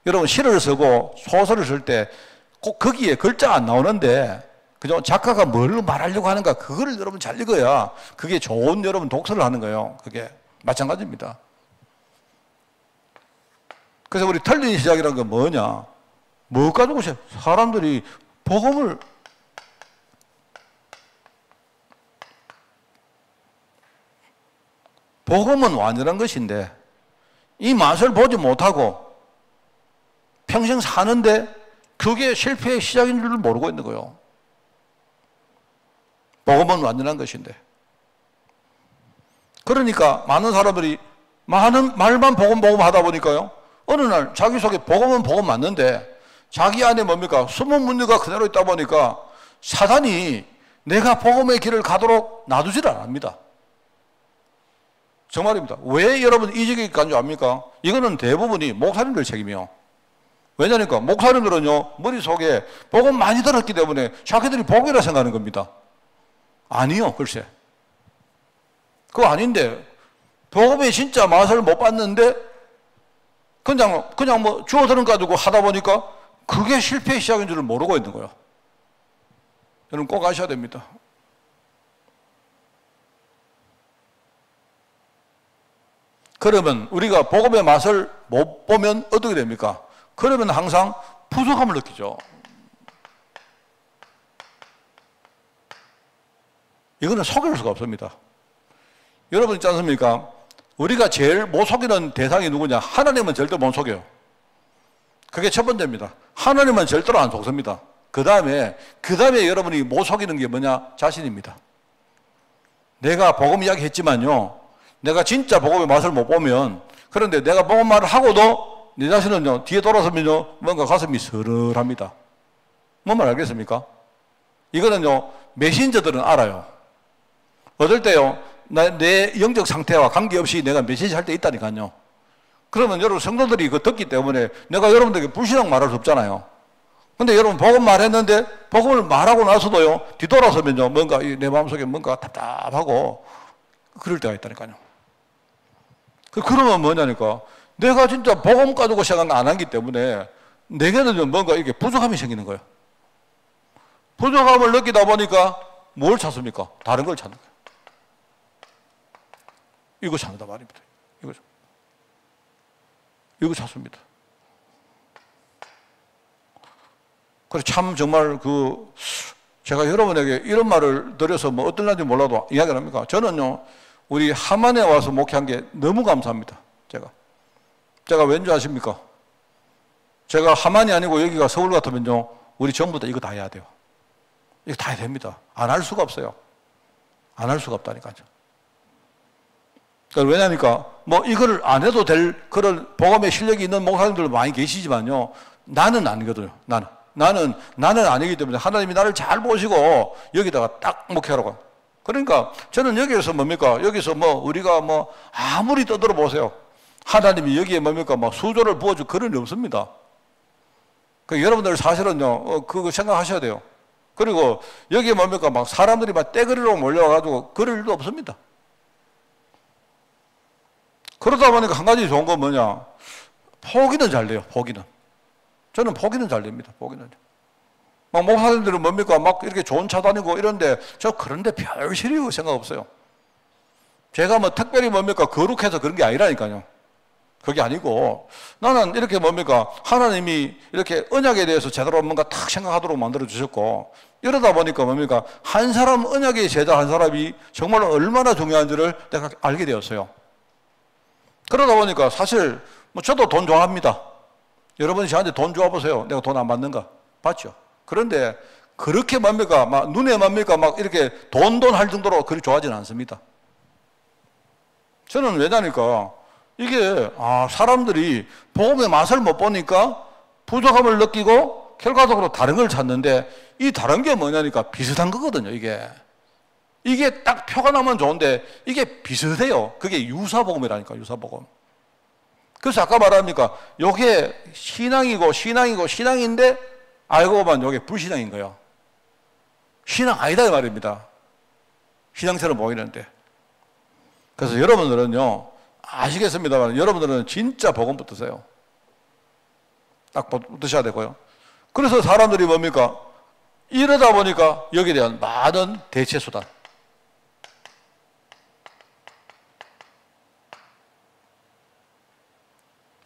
여러분 시를 쓰고 소설을 쓸 때 꼭 거기에 글자가 안 나오는데 그죠? 작가가 뭘 말하려고 하는가 그거를 여러분 잘 읽어야 그게 좋은 여러분 독서를 하는 거예요. 그게 마찬가지입니다. 그래서 우리 틀린 시작이라는 건 뭐냐? 뭐 가지고 사람들이 복음은 완전한 것인데 이 맛을 보지 못하고 평생 사는데 그게 실패의 시작인 줄 모르고 있는 거예요. 복음은 완전한 것인데. 그러니까 많은 사람들이 많은 말만 복음 하다 보니까요. 어느 날 자기 속에 복음은 복음 맞는데 자기 안에 뭡니까? 숨은 문제가 그대로 있다 보니까 사단이 내가 복음의 길을 가도록 놔두질 않습니다. 정말입니다. 왜 여러분 이 지경이 간 줄 압니까? 이거는 대부분이 목사님들 책임이요. 왜냐니까 목사님들은요, 머릿속에 복음 많이 들었기 때문에 자기들이 복이라 생각하는 겁니다. 아니요, 글쎄. 그거 아닌데, 복음에 진짜 맛을 못 봤는데, 그냥 뭐 주워들은 가지고 하다 보니까 그게 실패의 시작인 줄을 모르고 있는 거예요. 여러분 꼭 아셔야 됩니다. 그러면 우리가 복음의 맛을 못 보면 어떻게 됩니까? 그러면 항상 부족함을 느끼죠. 이거는 속일 수가 없습니다. 여러분 있지 않습니까? 우리가 제일 못 속이는 대상이 누구냐? 하나님은 절대 못 속여요. 그게 첫 번째입니다. 하나님은 절대로 안 속습니다. 그 다음에 여러분이 못 속이는 게 뭐냐? 자신입니다. 내가 복음 이야기 했지만요, 내가 진짜 복음의 맛을 못 보면, 그런데 내가 복음 말을 하고도 내 자신은요, 뒤에 돌아서면요, 뭔가 가슴이 서늘합니다. 뭔 말 알겠습니까? 이거는요, 메신저들은 알아요. 어떨 때요, 내 영적 상태와 관계없이 내가 메시지 할 때 있다니까요. 그러면 여러분 성도들이 그거 듣기 때문에 내가 여러분들에게 불신앙 말할 수 없잖아요. 근데 여러분 복음 말했는데 복음을 말하고 나서도요, 뒤돌아서면요, 뭔가 내 마음속에 뭔가 답답하고 그럴 때가 있다니까요. 그러면 뭐냐니까, 내가 진짜 복음 가지고 생각 안 하기 때문에 내게는 뭔가 이게 부족함이 생기는 거예요. 부족함을 느끼다 보니까 뭘 찾습니까? 다른 걸 찾는 거예요. 이거 찾는다 말입니다. 이거 찾습니다. 그래서 참 정말 제가 여러분에게 이런 말을 드려서 뭐 어떤 날인지 몰라도 이야기를 합니까? 저는요, 우리 하만에 와서 목회한 게 너무 감사합니다. 제가 왠지 아십니까? 제가 하만이 아니고 여기가 서울 같으면요, 우리 전부 다 이거 다 해야 돼요. 이거 다 해야 됩니다. 안 할 수가 없어요. 안 할 수가 없다니까요. 왜냐니까, 뭐, 이거를 안 해도 될 그런 복음의 실력이 있는 목사님들 많이 계시지만요, 나는 아니거든요. 나는 아니기 때문에 하나님이 나를 잘 보시고 여기다가 딱 목회하라고. 그러니까 저는 여기에서 뭡니까? 여기서 뭐, 우리가 뭐, 아무리 떠들어 보세요. 하나님이 여기에 뭡니까? 막 수조를 부어줄 그런 일 없습니다. 여러분들 사실은요, 그거 생각하셔야 돼요. 그리고 여기에 뭡니까? 막 사람들이 막 떼거리로 몰려와가지고 그럴 일도 없습니다. 그러다 보니까 한 가지 좋은 건 뭐냐? 포기는 잘 돼요, 포기는. 저는 포기는 잘 됩니다, 포기는. 막 목사님들은 뭡니까? 막 이렇게 좋은 차 다니고 이런데, 저 그런데 별 실효 생각 없어요. 제가 뭐 특별히 뭡니까? 거룩해서 그런 게 아니라니까요. 그게 아니고, 나는 이렇게 뭡니까? 하나님이 이렇게 언약에 대해서 제대로 뭔가 탁 생각하도록 만들어주셨고, 이러다 보니까 뭡니까? 한 사람, 언약의 제자 한 사람이 정말 얼마나 중요한지를 내가 알게 되었어요. 그러다 보니까 사실 뭐 저도 돈 좋아합니다. 여러분이 저한테 돈 줘보세요. 내가 돈 안 받는가? 받죠. 그런데 그렇게 뭡니까? 막 눈에 뭡니까? 막 이렇게 돈 할 정도로 그리 좋아하지는 않습니다. 저는 왜냐니까 이게 사람들이 복음의 맛을 못 보니까 부족함을 느끼고 결과적으로 다른 걸 찾는데, 이 다른 게 뭐냐니까 비슷한 거거든요. 이게 딱 표가 나면 좋은데 이게 비슷해요. 그게 유사복음이라니까, 유사복음. 그래서 아까 말합니까? 요게 신앙인데 알고 보면 요게 불신앙인 거예요. 신앙 아니다 이 말입니다. 신앙처럼 보이는데. 그래서 여러분들은요, 아시겠습니다만 여러분들은 진짜 복음 붙으세요. 딱 붙으셔야 되고요. 그래서 사람들이 뭡니까? 이러다 보니까 여기에 대한 많은 대체수단.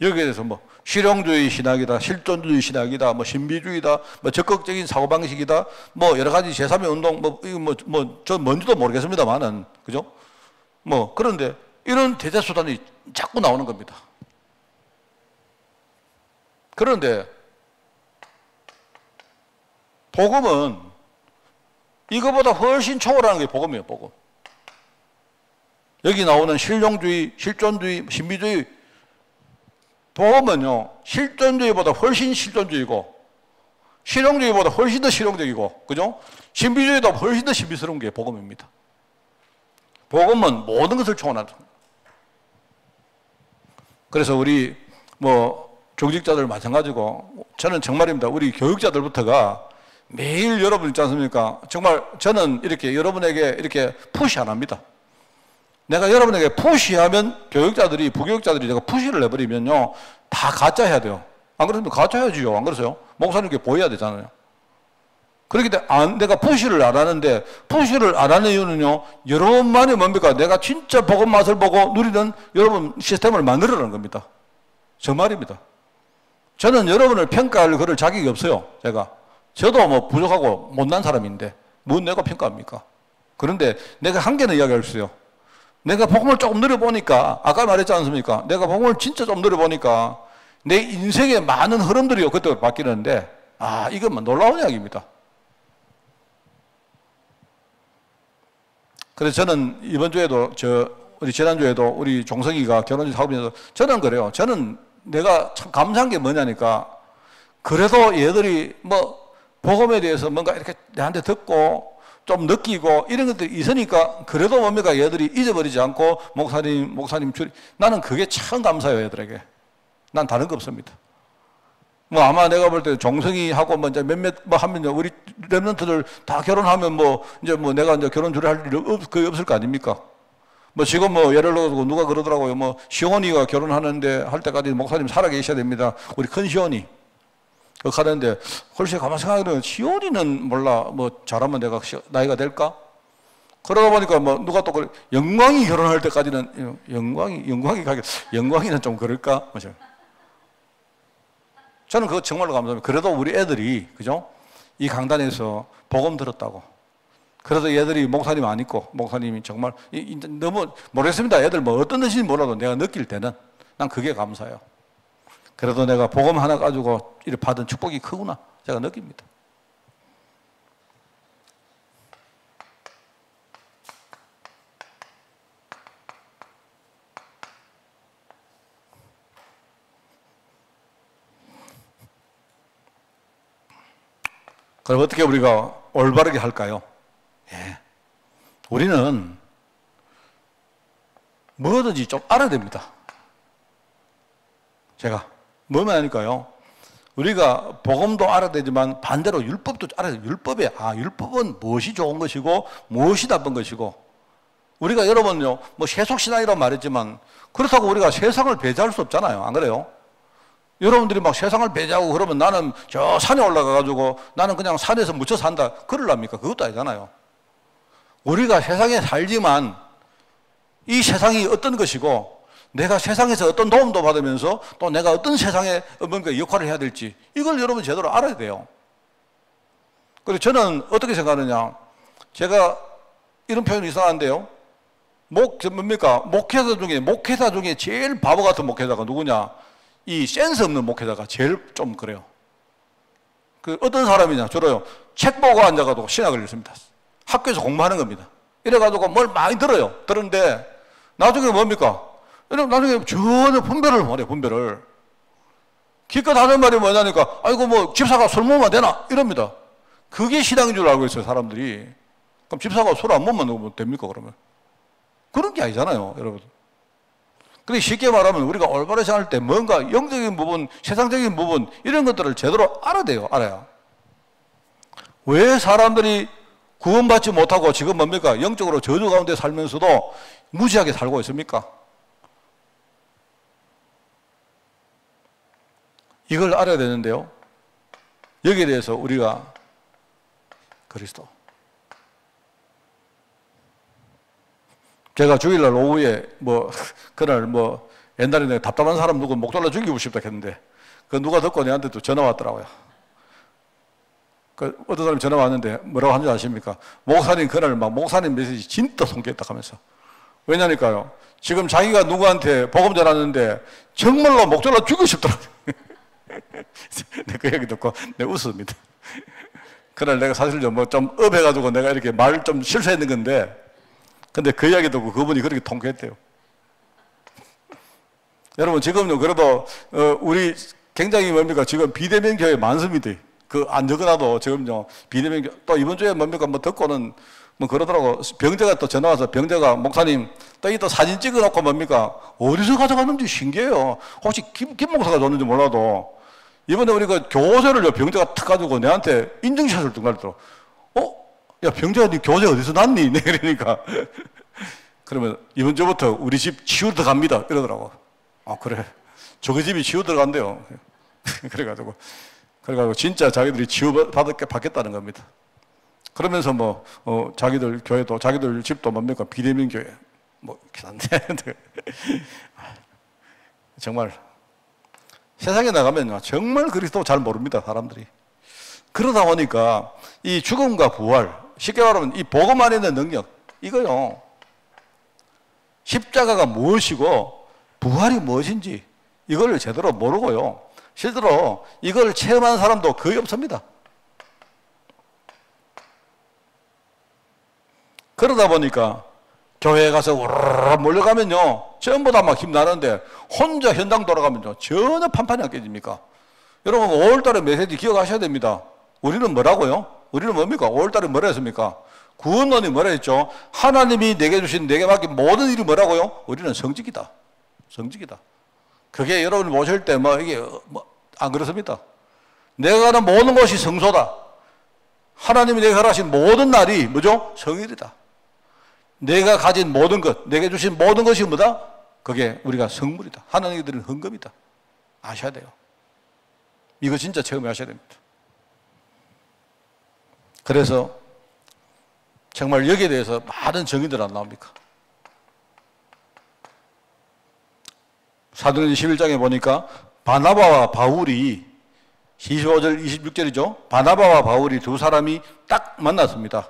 여기에 대해서 뭐 실용주의 신학이다, 실존주의 신학이다, 뭐 신비주의다, 뭐 적극적인 사고방식이다, 뭐 여러 가지 제3의 운동, 저 뭔지도 모르겠습니다만은, 그죠? 뭐, 그런데 이런 대체수단이 자꾸 나오는 겁니다. 그런데 복음은 이거보다 훨씬 초월하는 게 복음이에요, 복음. 여기 나오는 실용주의, 실존주의, 신비주의, 복음은요, 실존주의보다 훨씬 실존주의고, 실용주의보다 훨씬 더 실용적이고, 그죠? 신비주의보다 훨씬 더 신비스러운 게 복음입니다. 복음은 모든 것을 초월한다. 그래서 우리 뭐 교직자들 마찬가지고 저는 정말입니다. 우리 교육자들부터가 매일 여러분 있지 않습니까? 정말 저는 이렇게 여러분에게 이렇게 푸시 안 합니다. 내가 여러분에게 푸시하면 교육자들이, 부교육자들이 내가 푸시를 해버리면요. 다 가짜 해야 돼요. 안 그러면 가짜 해야지요. 안 그러세요? 목사님께 보여야 되잖아요. 그렇기 때문에 내가 푸시를 안 하는데, 푸시를 안 하는 이유는요. 여러분만이 뭡니까? 내가 진짜 복음 맛을 보고 누리는 여러분 시스템을 만들어라는 겁니다. 정말입니다. 저는 여러분을 평가할 그럴 자격이 없어요. 저도 뭐 부족하고 못난 사람인데 뭐 내가 평가합니까? 그런데 내가 한계는 이야기할 수 있어요. 내가 복음을 조금 누려보니까, 아까 말했지 않습니까? 내가 복음을 진짜 좀 누려보니까 내 인생의 많은 흐름들이 그때 바뀌는데, 이건 놀라운 이야기입니다. 그래서 저는 이번 주에도 우리 지난주에도 우리 종석이가 결혼식 사업에서 저는 그래요. 저는 내가 참 감사한 게 뭐냐니까, 그래도 얘들이 뭐 복음에 대해서 뭔가 이렇게 내한테 듣고 좀 느끼고 이런 것들이 있으니까 그래도 뭡니까? 얘들이 잊어버리지 않고 목사님 나는 그게 참 감사해요, 얘들에게. 난 다른 거 없습니다. 뭐 아마 내가 볼 때 종성이하고 뭐 이제 몇몇 뭐 하면 우리 랩런트들 다 결혼하면 뭐 이제 뭐 내가 이제 결혼 주례할 일이 거의 없을 거 아닙니까? 뭐 지금 뭐 예를 들어서 누가 그러더라고요. 뭐 시온이가 결혼하는데 할 때까지 목사님 살아 계셔야 됩니다. 우리 큰 시온이. 그렇게 하는데 훨씬 가만 생각하면 시온이는 몰라 뭐 잘하면 내가 나이가 될까? 그러다 보니까 뭐 누가 또 그래 영광이 결혼할 때까지는 영광이는 좀 그럴까? 맞아요. 저는 그거 정말로 감사합니다. 그래도 우리 애들이 그죠? 이 강단에서 복음 들었다고. 그래서 얘들이 목사님 안 있고 목사님이 정말 너무 모르겠습니다. 애들 뭐 어떤 뜻인지 몰라도 내가 느낄 때는 난 그게 감사해요. 그래도 내가 복음 하나 가지고 이렇게 받은 축복이 크구나 제가 느낍니다. 그럼 어떻게 우리가 올바르게 할까요? 우리는 뭐든지 좀 알아야 됩니다. 제가 뭐만 하니까요. 우리가 복음도 알아야 되지만 반대로 율법도 알아야 돼요. 율법은 무엇이 좋은 것이고 무엇이 나쁜 것이고, 우리가 여러분요 뭐 세속신앙이라고 말했지만 그렇다고 우리가 세상을 배제할 수 없잖아요. 안 그래요? 여러분들이 막 세상을 배제하고 그러면 나는 저 산에 올라가가지고 나는 그냥 산에서 묻혀 산다 그럴랍니까? 그것도 아니잖아요. 우리가 세상에 살지만 이 세상이 어떤 것이고 내가 세상에서 어떤 도움도 받으면서 또 내가 어떤 세상에 뭔가 역할을 해야 될지 이걸 여러분 제대로 알아야 돼요. 그리고 저는 어떻게 생각하느냐, 제가 이런 표현이 이상한데요. 목회자 중에 제일 바보 같은 목회자가 누구냐? 이 센스 없는 목회자가 제일 좀 그래요. 그 어떤 사람이냐? 주로요. 책 보고 앉아가지고 신학을 읽습니다. 학교에서 공부하는 겁니다. 이래가지고 뭘 많이 들어요. 들었는데 나중에 뭡니까? 나중에 전혀 분별을 못해요. 분별을. 기껏 하는 말이 뭐냐니까 아이고 뭐 집사가 술 먹으면 되나? 이럽니다. 그게 신앙인 줄 알고 있어요. 사람들이. 그럼 집사가 술 안 먹으면 됩니까? 그러면. 그런 게 아니잖아요. 여러분. 그러니까 쉽게 말하면 우리가 올바르게 생각할 때 뭔가 영적인 부분, 세상적인 부분 이런 것들을 제대로 알아야 돼요. 알아야. 왜 사람들이 구원받지 못하고 지금 뭡니까? 영적으로 저주 가운데 살면서도 무지하게 살고 있습니까? 이걸 알아야 되는데요. 여기에 대해서 우리가 그리스도. 제가 주일날 오후에 그날 옛날에 내가 답답한 사람 누구 목 졸라 죽이고 싶다 했는데 그 누가 듣고 내한테 또 전화 왔더라고요. 그 어떤 사람이 전화 왔는데 뭐라고 하는지 아십니까? 목사님 그날 목사님 메시지 진짜 손괴했다 하면서. 왜냐니까요. 지금 자기가 누구한테 복음 전하는데 정말로 목 졸라 죽이고 싶더라고요. 그 얘기 듣고 내가 웃습니다. 그날 내가 사실 좀 업해가지고 내가 이렇게 말 좀 실수했는 건데 근데 그 이야기 듣고 그분이 그렇게 통쾌했대요. 여러분 지금요 그래도 우리 굉장히 지금 비대면 교회 많습니다. 안 적어놔도 지금요 비대면 교회 또 이번 주에 듣고는 뭐 그러더라고. 병자가 또 전화 와서 병자가 목사님 또 사진 찍어놓고 뭡니까? 어디서 가져갔는지 신기해요. 혹시 김 목사가 줬는지 몰라도 이번에 우리가 교재를 병자가 탁 가지고 내한테 인증샷을 둔가르더라고. 야 병자가 네 교재 어디서 났니? 네, 그러니까 그러면 이번 주부터 우리 집 치우 들어갑니다. 이러더라고. 그래. 저기 집이 치우 들어간대요. 그래가지고 진짜 자기들이 치유 받겠다는 겁니다. 그러면서 뭐 자기들 교회도 자기들 집도 뭡니까 비대면 교회 뭐 이렇게 한데 정말 세상에 나가면 정말 그리스도 잘 모릅니다 사람들이. 그러다 보니까 이 죽음과 부활 쉽게 말하면 이 복음 안에 있는 능력 이거요 십자가가 무엇이고 부활이 무엇인지 이걸 제대로 모르고요. 실제로 이걸 체험한 사람도 거의 없습니다. 그러다 보니까 교회에 가서 우르르 몰려가면요 전부 다 막 힘나는데 혼자 현장 돌아가면요 전혀 판판이 안 깨집니까? 여러분 5월달에 메시지 기억하셔야 됩니다. 우리는 뭐라고요? 우리는 뭡니까? 5월달에 뭐라 했습니까? 구원론이 뭐라 했죠? 하나님이 내게 주신 내게 맡긴 모든 일이 뭐라고요? 우리는 성직이다. 성직이다. 그게 여러분이 모실 때 이게 안 그렇습니다. 내가 가는 모든 것이 성소다. 하나님이 내게 허락하신 모든 날이 뭐죠? 성일이다. 내가 가진 모든 것, 내게 주신 모든 것이 뭐다? 그게 우리가 성물이다. 하나님이 드린 헌금이다. 아셔야 돼요. 이거 진짜 체험하셔야 됩니다. 그래서 정말 여기에 대해서 많은 정의들 안 나옵니까? 사도행전 11장에 보니까 바나바와 바울이 25절 26절이죠. 바나바와 바울이 두 사람이 딱 만났습니다.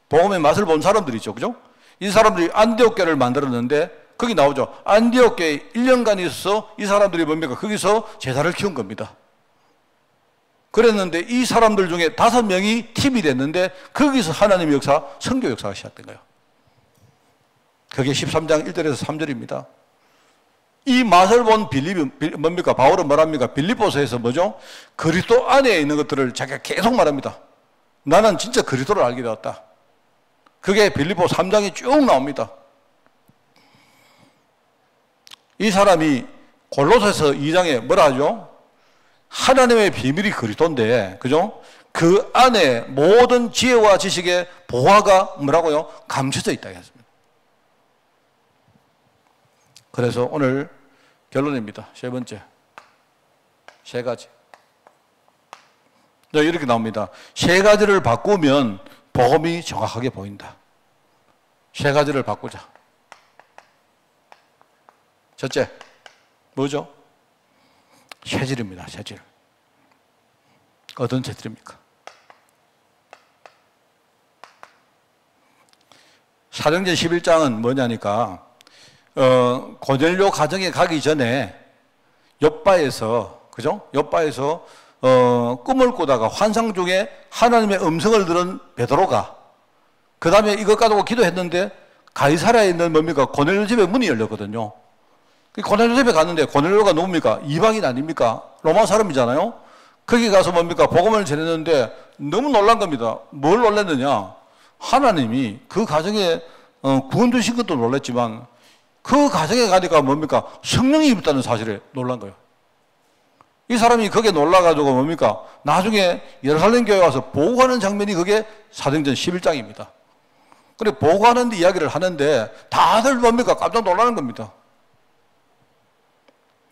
복음의 맛을 본 사람들이죠. 그죠? 이 사람들이 안디옥 교회를 만들었는데 거기 나오죠. 안디옥 교회에 1년간 있어서 이 사람들이 뭡니까? 거기서 제사를 키운 겁니다. 그랬는데 이 사람들 중에 5명이 팀이 됐는데 거기서 하나님의 역사, 선교 역사가 시작된 거예요. 그게 13장 1절에서 3절입니다. 이 맛을 본 뭡니까? 바울은 뭐랍니까? 빌립보서에서 뭐죠? 그리스도 안에 있는 것들을 자기가 계속 말합니다. 나는 진짜 그리스도를 알게 되었다. 그게 빌립보 3장에 쭉 나옵니다. 이 사람이 골로새서 2장에 뭐라 하죠? 하나님의 비밀이 그리스도인데, 그죠? 그 안에 모든 지혜와 지식의 보화가 뭐라고요? 감춰져 있다 했습니다. 그래서 오늘 결론입니다. 세 번째. 세 가지. 네, 이렇게 나옵니다. 세 가지를 바꾸면 복음이 정확하게 보인다. 세 가지를 바꾸자. 첫째, 뭐죠? 체질입니다. 체질. 어떤 체질입니까? 사도행전 11장은 뭐냐니까 고넬료 가정에 가기 전에 욥바에서 그죠? 욥바에서 꿈을 꾸다가 환상 중에 하나님의 음성을 들은 베드로가 그 다음에 이것 가지고 기도했는데 가이사랴에 있는 뭡니까? 고넬료 집에 문이 열렸거든요. 고넬료 집에 갔는데 고넬료가 누굽니까? 이방인 아닙니까? 로마 사람이잖아요. 거기 가서 뭡니까? 복음을 전했는데 너무 놀란 겁니다. 뭘 놀랐느냐? 하나님이 그 가정에 구원 주신 것도 놀랐지만 그 가정에 가니까 뭡니까? 성령이 있다는 사실에 놀란 거예요. 이 사람이 거기에 놀라가지고 뭡니까? 나중에 예루살렘 교회 와서 보고하는 장면이 그게 사도행전 11장입니다. 그래 보고하는 이야기를 하는데 다들 뭡니까? 깜짝 놀라는 겁니다.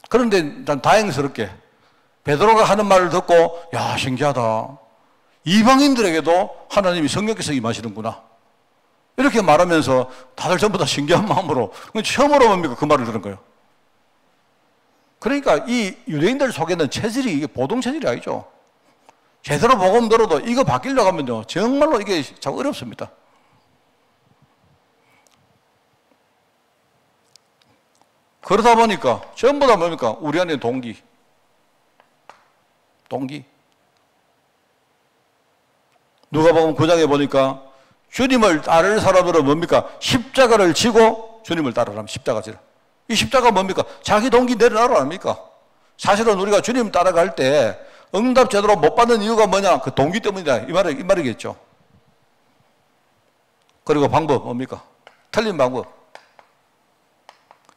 그런데 난 다행스럽게 베드로가 하는 말을 듣고 야 신기하다. 이방인들에게도 하나님이 성령께서 임하시는구나. 이렇게 말하면서 다들 전부 다 신기한 마음으로 처음으로 뭡니까? 그 말을 들은 거예요. 그러니까 이 유대인들 속에는 체질이 이게 보통 체질이 아니죠. 제대로 복음 들어도 이거 바뀌려고 하면요. 정말로 이게 참 어렵습니다. 그러다 보니까 전부 다 뭡니까? 우리 안에 동기. 누가복음 9장에 보니까 주님을 따를 사람들은 뭡니까? 십자가를 지고 주님을 따르라면 십자가 지라. 이 십자가 뭡니까? 자기 동기 내려놔라 아닙니까? 사실은 우리가 주님 따라갈 때 응답 제대로 못 받는 이유가 뭐냐? 그 동기 때문이다. 이 말이겠죠. 그리고 방법 뭡니까? 틀린 방법.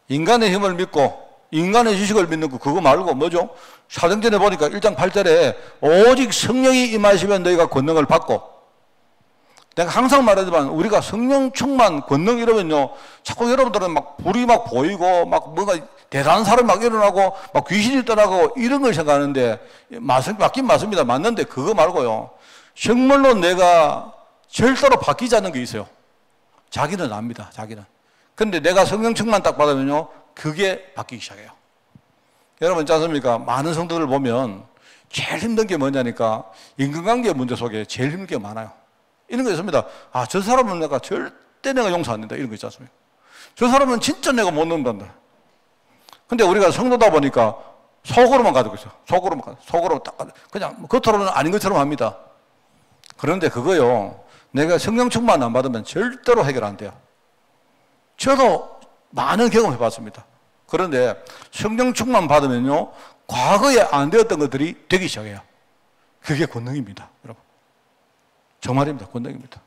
인간의 힘을 믿고 인간의 지식을 믿는 거 그거 말고 뭐죠? 사도행전에 보니까 1장 8절에 오직 성령이 임하시면 너희가 권능을 받고, 내가 항상 말하지만 우리가 성령 충만 권능 이러면요 자꾸 여러분들은 막 불이 막 보이고 막 뭔가 대단한 사람이 막 일어나고 막 귀신이 떠나고 이런 걸 생각하는데 맞긴 맞습니다. 맞는데 그거 말고요 정말로 내가 절대로 바뀌지 않는 게 있어요. 자기는 압니다. 자기는. 근데 내가 성령 충만 딱 받으면요 그게 바뀌기 시작해요. 여러분 있지 않습니까? 많은 성도들 보면 제일 힘든 게 뭐냐니까 인간관계 문제 속에 제일 힘든 게 많아요. 이런 거 있습니다. 아, 저 사람은 내가 절대 내가 용서 안 된다. 이런 거 있지 않습니까? 저 사람은 진짜 내가 못 넘는다. 근데 우리가 성도다 보니까 속으로만 가지고 있어요. 속으로만 딱 그냥 겉으로는 아닌 것처럼 합니다. 그런데 그거요 내가 성령 충만 안 받으면 절대로 해결 안 돼요. 저도 많은 경험해 봤습니다. 그런데 성령 충만 받으면요 과거에 안 되었던 것들이 되기 시작해요. 그게 권능입니다. 여러분 정말입니다. 권능입니다.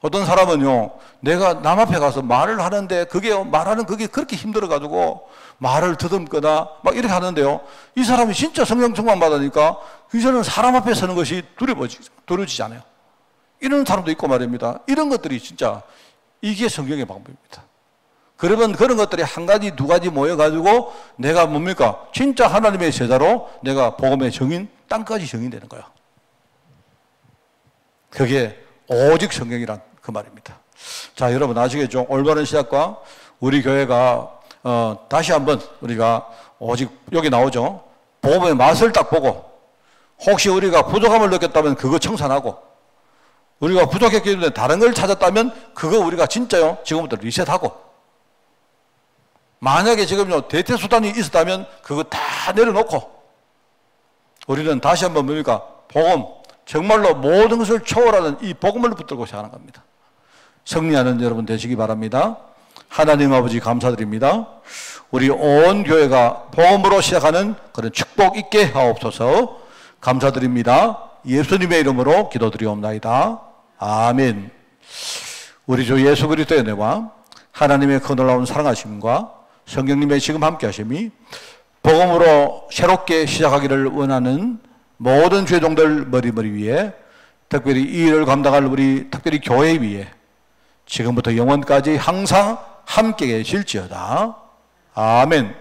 어떤 사람은요 내가 남 앞에 가서 말을 하는데 그게 말하는 그게 그렇게 힘들어가지고 말을 더듬거나 막 이렇게 하는데요 이 사람이 진짜 성령 충만 받으니까 이제는 사람 앞에 서는 것이 두려워지지 않아요. 이런 사람도 있고 말입니다. 이런 것들이 진짜 이게 성경의 방법입니다. 그러면 그런 것들이 한 가지 두 가지 모여가지고 내가 뭡니까 진짜 하나님의 제자로 내가 복음의 정인 땅까지 정인되는 거예요. 그게 오직 성경이란 그 말입니다. 자, 여러분 아시겠죠? 올바른 시작과 우리 교회가 다시 한번 우리가 오직 여기 나오죠. 복음의 맛을 딱 보고 혹시 우리가 부족함을 느꼈다면 그거 청산하고 우리가 부족했기 때문에 다른 걸 찾았다면 그거 우리가 진짜요 지금부터 리셋하고 만약에 지금요 대체수단이 있었다면 그거 다 내려놓고 우리는 다시 한번 뭡니까 복음 정말로 모든 것을 초월하는 이 복음을 붙들고 시작하는 겁니다. 승리하는 여러분 되시기 바랍니다. 하나님 아버지 감사드립니다. 우리 온 교회가 복음으로 시작하는 그런 축복 있게 하옵소서. 감사드립니다. 예수님의 이름으로 기도드리옵나이다. 아멘. 우리 주 예수 그리스도의 은혜와 하나님의 그 놀라운 사랑하심과 성령님의 지금 함께 하심이 복음으로 새롭게 시작하기를 원하는 모든 죄종들 머리 위에 특별히 이 일을 감당할 우리 특별히 교회 위에 지금부터 영원까지 항상 함께 계실지어다. 아멘.